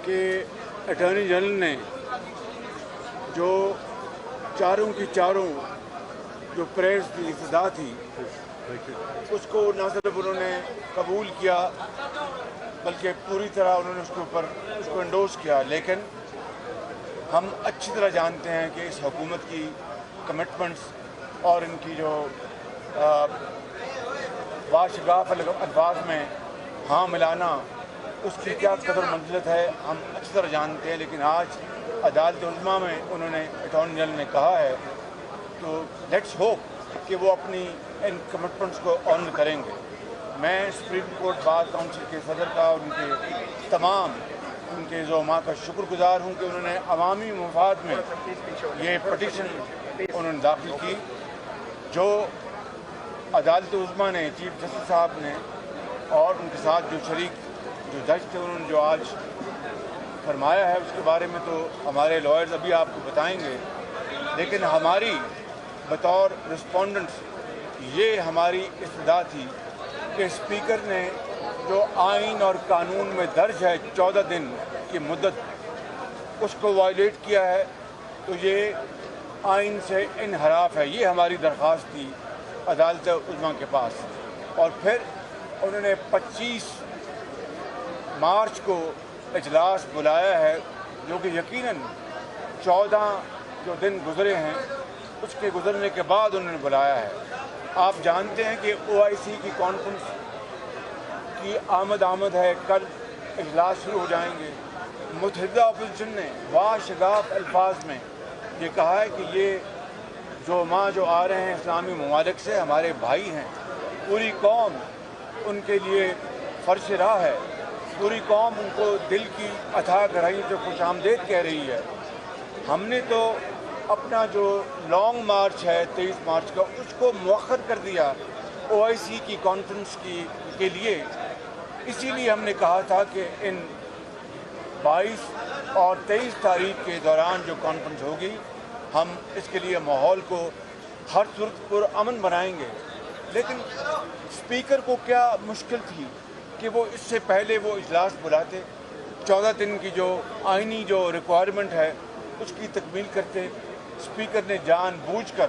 کہ attorney general نے جو چاروں کی چاروں جو پریس کی سزا تھی اس کو نہ صرف انہوں نے قبول کیا بلکہ پوری طرح انہوں نے اس کو انڈورس کیا. لیکن ہم اچھی طرح جانتے ہیں کہ اس حکومت کی کمٹمنٹس اور ان کی جو واشگاف الفاظ میں ہاں ملانا اس کی کیا قدر منزلت ہے ہم اچھی طرح جانتے ہیں. لیکن آج عدالت عظمیٰ میں انہوں نے اٹارنی جنرل نے کہا ہے تو لیٹس ہوپ کہ وہ اپنی ان کمٹمنٹس کو آنر کریں گے. میں سپریم کورٹ بار کونسل کے صدر کا اور ان کے تمام ان کے زعماء کا شکر گزار ہوں کہ انہوں نے عوامی مفاد میں یہ پٹیشن انہوں نے داخل کی. جو عدالت عظمیٰ نے چیف جسٹس صاحب نے اور ان کے ساتھ جو شریک جو جج تھے انہوں نے جو آج فرمایا ہے اس کے بارے میں تو ہمارے لائرز ابھی آپ کو بتائیں گے. لیکن ہماری بطور رسپونڈنٹس یہ ہماری استدعا تھی کہ اسپیکر نے جو آئین اور قانون میں درج ہے 14 دن کی مدت اس کو وائلیٹ کیا ہے تو یہ آئین سے انحراف ہے. یہ ہماری درخواست تھی عدالت عظمیٰ کے پاس. اور پھر انہوں نے 25 مارچ کو اجلاس بلایا ہے جو کہ یقیناً 14 جو دن گزرے ہیں اس کے گزرنے کے بعد انہوں نے بلایا ہے. آپ جانتے ہیں کہ OIC کی کانفرنس کی آمد ہے, کل اجلاس شروع ہو جائیں گے. متحدہ اپوزیشن نے واشگاف الفاظ میں یہ کہا ہے کہ یہ جو آ رہے ہیں اسلامی ممالک سے ہمارے بھائی ہیں, پوری قوم ان کے لیے فرش راہ ہے, پوری قوم ان کو دل کی اتھاہ گہرائی سے خوش آمدید کہہ رہی ہے. ہم نے تو اپنا جو لانگ مارچ ہے 23 مارچ کا اس کو مؤخر کر دیا OIC کی کانفرنس کے لیے. اسی لیے ہم نے کہا تھا کہ ان 22 اور 23 تاریخ کے دوران جو کانفرنس ہوگی ہم اس کے لیے ماحول کو ہر صورت پر امن بنائیں گے. لیکن اسپیکر کو کیا مشکل تھی کہ وہ اس سے پہلے وہ اجلاس بلاتے, 14 دن کی جو آئینی جو ریکوائرمنٹ ہے اس کی تکمیل کرتے. اسپیکر نے جان بوجھ کر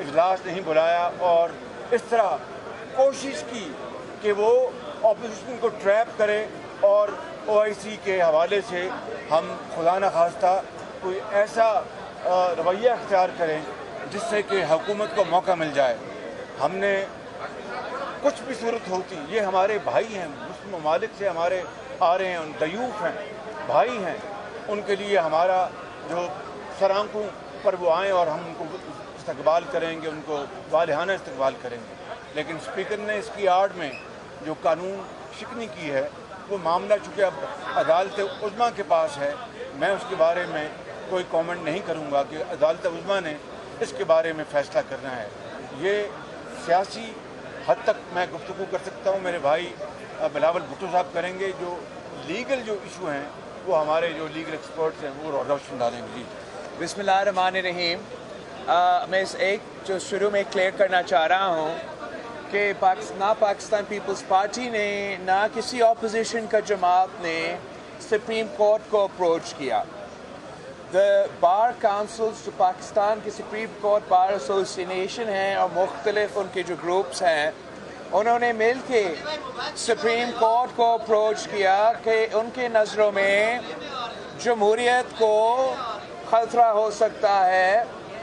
اجلاس نہیں بلایا اور اس طرح کوشش کی کہ وہ اپوزیشن کو ٹریپ کرے اور OIC کے حوالے سے ہم خدا نخواستہ کوئی ایسا رویہ اختیار کریں جس سے کہ حکومت کو موقع مل جائے. ہم نے کچھ بھی صورت ہوتی, یہ ہمارے بھائی ہیں, مسلم ممالک سے ہمارے آ رہے ہیں, ضیوف ہیں, بھائی ہیں, ان کے لیے ہمارا جو سرآنکھوں پر وہ آئیں اور ہم ان کو استقبال کریں گے, ان کو والہانہ استقبال کریں گے. لیکن اسپیکر نے اس کی آڑ میں جو قانون شکنی کی ہے وہ معاملہ چونکہ اب عدالت عظمیٰ کے پاس ہے, میں اس کے بارے میں کوئی کامنٹ نہیں کروں گا کہ عدالت عظمیٰ نے اس کے بارے میں فیصلہ کرنا ہے. یہ سیاسی حد تک میں گفتگو کر سکتا ہوں, میرے بھائی بلاول بھٹو صاحب کریں گے. جو لیگل جو ایشو ہیں وہ ہمارے جو لیگل ایکسپرٹس ہیں وہ روشن ڈالیں گے. جی بسم اللہ الرحمن الرحیم. میں اس ایک جو شروع میں کلیئر کرنا چاہ رہا ہوں کہ نہ پاکستان پیپلز پارٹی نے نہ کسی اپوزیشن کا جماعت نے سپریم کورٹ کو اپروچ کیا. بار کاؤنسلز جو پاکستان کی سپریم کورٹ بار ایسوسیشن ہیں اور مختلف ان کے جو گروپس ہیں انہوں نے مل کے سپریم کورٹ کو اپروچ کیا کہ ان کے نظروں میں جمہوریت کو خطرہ ہو سکتا ہے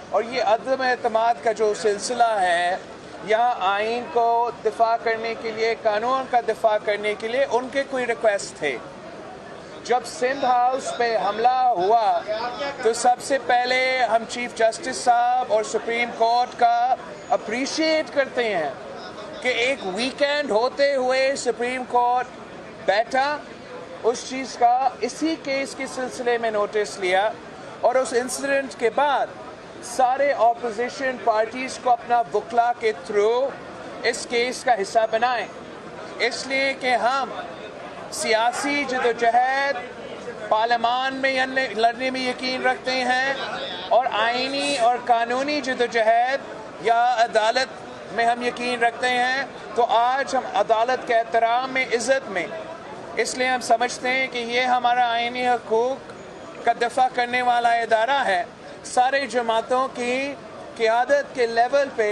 اور یہ عدم اعتماد کا جو سلسلہ ہے یہاں آئین کو دفاع کرنے کے لیے, قانون کا دفاع کرنے کے لیے ان کے کوئی ریکویسٹ تھے. جب سندھ ہاؤس پہ حملہ ہوا تو سب سے پہلے ہم چیف جسٹس صاحب اور سپریم کورٹ کا اپریشیٹ کرتے ہیں کہ ایک ویکینڈ ہوتے ہوئے سپریم کورٹ بیٹھا, اس چیز کا اسی کیس کے سلسلے میں نوٹس لیا اور اس انسیڈنٹ کے بعد سارے اپوزیشن پارٹیز کو اپنا وکلا کے تھرو اس کیس کا حصہ بنائیں, اس لیے کہ ہم سیاسی جدوجہد پارلیمان میں لڑنے میں یقین رکھتے ہیں اور آئینی اور قانونی جدوجہد یا عدالت میں ہم یقین رکھتے ہیں. تو آج ہم عدالت کے احترام میں, عزت میں اس لیے ہم سمجھتے ہیں کہ یہ ہمارا آئینی حقوق کا دفاع کرنے والا ادارہ ہے. سارے جماعتوں کی قیادت کے لیول پہ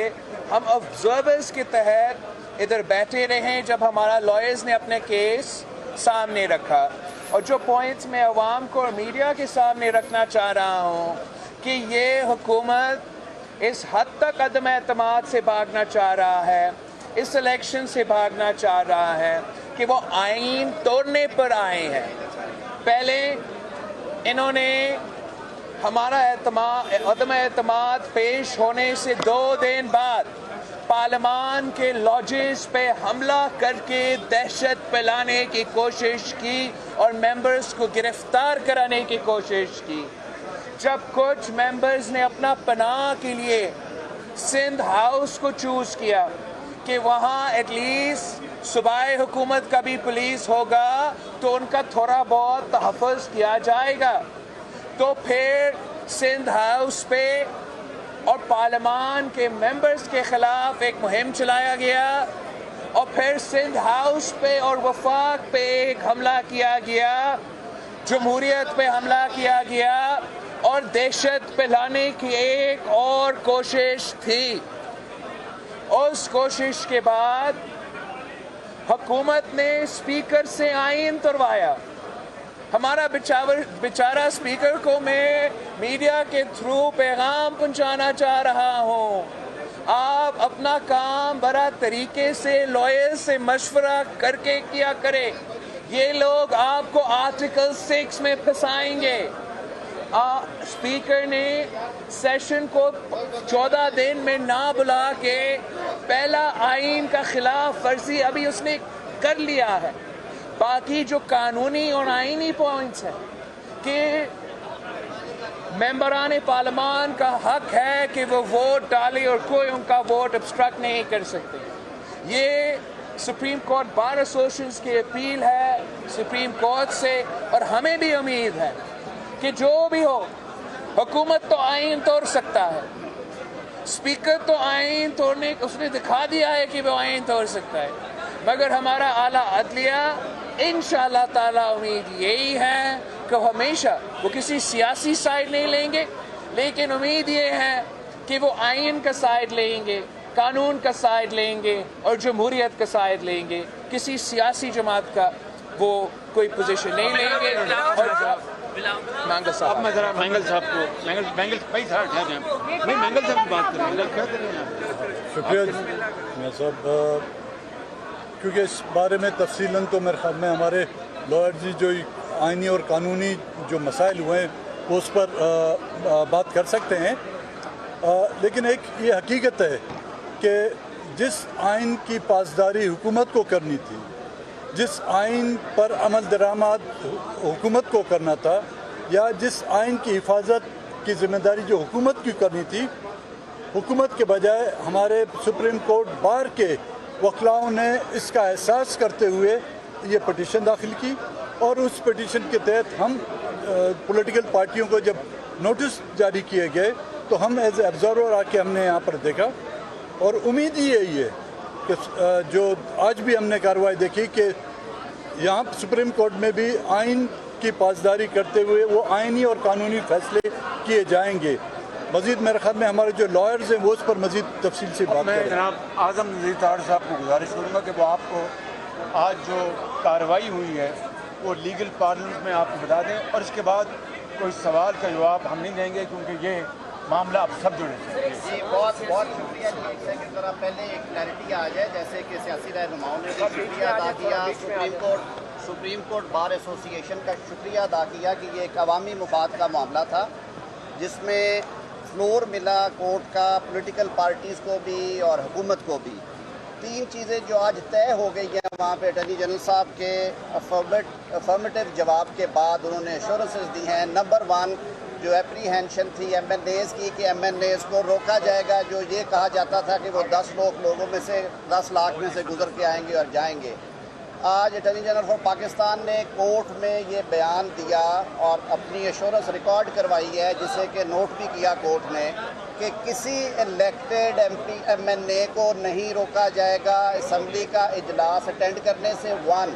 ہم آبزرورز کے تحت ادھر بیٹھے رہیں جب ہمارا لائرز نے اپنے کیس سامنے رکھا. اور جو پوائنٹس میں عوام کو اور میڈیا کے سامنے رکھنا چاہ رہا ہوں کہ یہ حکومت اس حد تک عدم اعتماد سے بھاگنا چاہ رہا ہے, اس الیکشن سے بھاگنا چاہ رہا ہے کہ وہ آئین توڑنے پر آئے ہیں. پہلے انہوں نے ہمارا عدم اعتماد پیش ہونے سے 2 دن بعد پارلیمان کے لاجز پہ حملہ کر کے دہشت پھیلانے کی کوشش کی اور ممبرز کو گرفتار کرانے کی کوشش کی. جب کچھ ممبرز نے اپنا پناہ کے لیے سندھ ہاؤس کو چوز کیا کہ وہاں ایٹ لیسٹ صوبائی حکومت کا بھی پولیس ہوگا تو ان کا تھوڑا بہت تحفظ کیا جائے گا, تو پھر سندھ ہاؤس پہ اور پارلیمان کے ممبرز کے خلاف ایک مہم چلایا گیا, اور پھر سندھ ہاؤس پہ اور وفاق پہ ایک حملہ کیا گیا, جمہوریت پہ حملہ کیا گیا, اور دہشت پھیلانے کی ایک اور کوشش تھی. اس کوشش کے بعد حکومت نے اسپیکر سے آئین توڑوایا. ہمارا بیچارہ اسپیکر کو میں میڈیا کے تھرو پیغام پہنچانا چاہ رہا ہوں, آپ اپنا کام بڑا طریقے سے لائر سے مشورہ کر کے کیا کرے. یہ لوگ آپ کو آرٹیکل 6 میں پھنسائیں گے. اسپیکر نے سیشن کو 14 دن میں نہ بلا کے پہلا آئین کا خلاف ورزی ابھی اس نے کر لیا ہے. باقی جو قانونی اور آئینی پوائنٹس ہیں کہ ممبران پارلیمان کا حق ہے کہ وہ ووٹ ڈالے اور کوئی ان کا ووٹ ابسٹرکٹ نہیں کر سکتے. یہ سپریم کورٹ بار ایسوسیشن کی اپیل ہے سپریم کورٹ سے, اور ہمیں بھی امید ہے کہ جو بھی ہو حکومت تو آئین توڑ سکتا ہے, اسپیکر تو آئین توڑنے اس نے دکھا دیا ہے کہ وہ آئین توڑ سکتا ہے, مگر ہمارا اعلیٰ عدلیہ انشاءاللہ تعالی امید یہی ہے کہ ہمیشہ وہ کسی سیاسی سائڈ نہیں لیں گے, لیکن امید یہ ہے کہ وہ آئین کا سائڈ لیں گے, قانون کا سائڈ لیں گے اور جمہوریت کا سائڈ لیں گے. کسی سیاسی جماعت کا وہ کوئی پوزیشن نہیں لیں گے. اور مانگل صاحب, اب میں ذرا مینگل صاحب کو مینگل بھائی مینگل صاحب کی بات کریں. کیا کریں آپ؟ شکریہ میں صاحب, کیونکہ اس بارے میں تفصیلاً تو میرے خیال میں ہمارے لائرز جو آئینی اور قانونی جو مسائل ہوئے ہیں وہ اس پر بات کر سکتے ہیں, لیکن ایک یہ حقیقت ہے کہ جس آئین کی پاسداری حکومت کو کرنی تھی, جس آئین پر عمل درآمد حکومت کو کرنا تھا, یا جس آئین کی حفاظت کی ذمہ داری جو حکومت کی کرنی تھی, حکومت کے بجائے ہمارے سپریم کورٹ بار کے وکلاؤں نے اس کا احساس کرتے ہوئے یہ پٹیشن داخل کی, اور اس پٹیشن کے تحت ہم پولیٹیکل پارٹیوں کو جب نوٹس جاری کیے گئے تو ہم ایز اے آبزرور آ کے ہم نے یہاں پر دیکھا, اور امید یہی ہے کہ جو آج بھی ہم نے کارروائی دیکھی کہ یہاں سپریم کورٹ میں بھی آئین کی پاسداری کرتے ہوئے وہ آئینی اور قانونی فیصلے کیے جائیں گے. مزید میرے خیال میں ہمارے جو لائرز ہیں وہ اس پر مزید تفصیل سے بات میں کریں. جناب اعظم نذیر طاہر صاحب کو گزارش کروں گا کہ وہ آپ کو آج جو کارروائی ہوئی ہے وہ لیگل پارلمنٹ میں آپ کو بتا دیں, اور اس کے بعد کوئی سوال کا جواب ہم نہیں دیں گے کیونکہ یہ معاملہ اب سب جڑے ہیں. جی بہت شکریہ. ایک سیکنڈ ذرا پہلے ایک کلیئرٹی آ جائے, جیسے کہ سیاسی رہنماؤں نے بھی شکریہ ادا کیا, سپریم کورٹ بار ایسوسی ایشن کا شکریہ ادا کیا کہ یہ ایک عوامی مفاد کا معاملہ تھا جس میں فلور ملا کورٹ کا پولیٹیکل پارٹیز کو بھی اور حکومت کو بھی. 3 چیزیں جو آج طے ہو گئی ہیں وہاں پہ اٹارنی جنرل صاحب کے افرمیٹو جواب کے بعد انہوں نے ایشورنسز دی ہیں. نمبر 1 جو اپریہینشن تھی ایم این ایز کی کہ ایم این ایز کو روکا جائے گا, جو یہ کہا جاتا تھا کہ وہ 10 لوگوں میں سے 10 لاکھ میں سے گزر کے آئیں گے اور جائیں گے. آج اٹارنی جنرل فار پاکستان نے کورٹ میں یہ بیان دیا اور اپنی ایشورنس ریکارڈ کروائی ہے, جسے کہ نوٹ بھی کیا کورٹ نے, کہ کسی الیکٹڈ ایم این اے کو نہیں روکا جائے گا اسمبلی کا اجلاس اٹینڈ کرنے سے. 1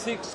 6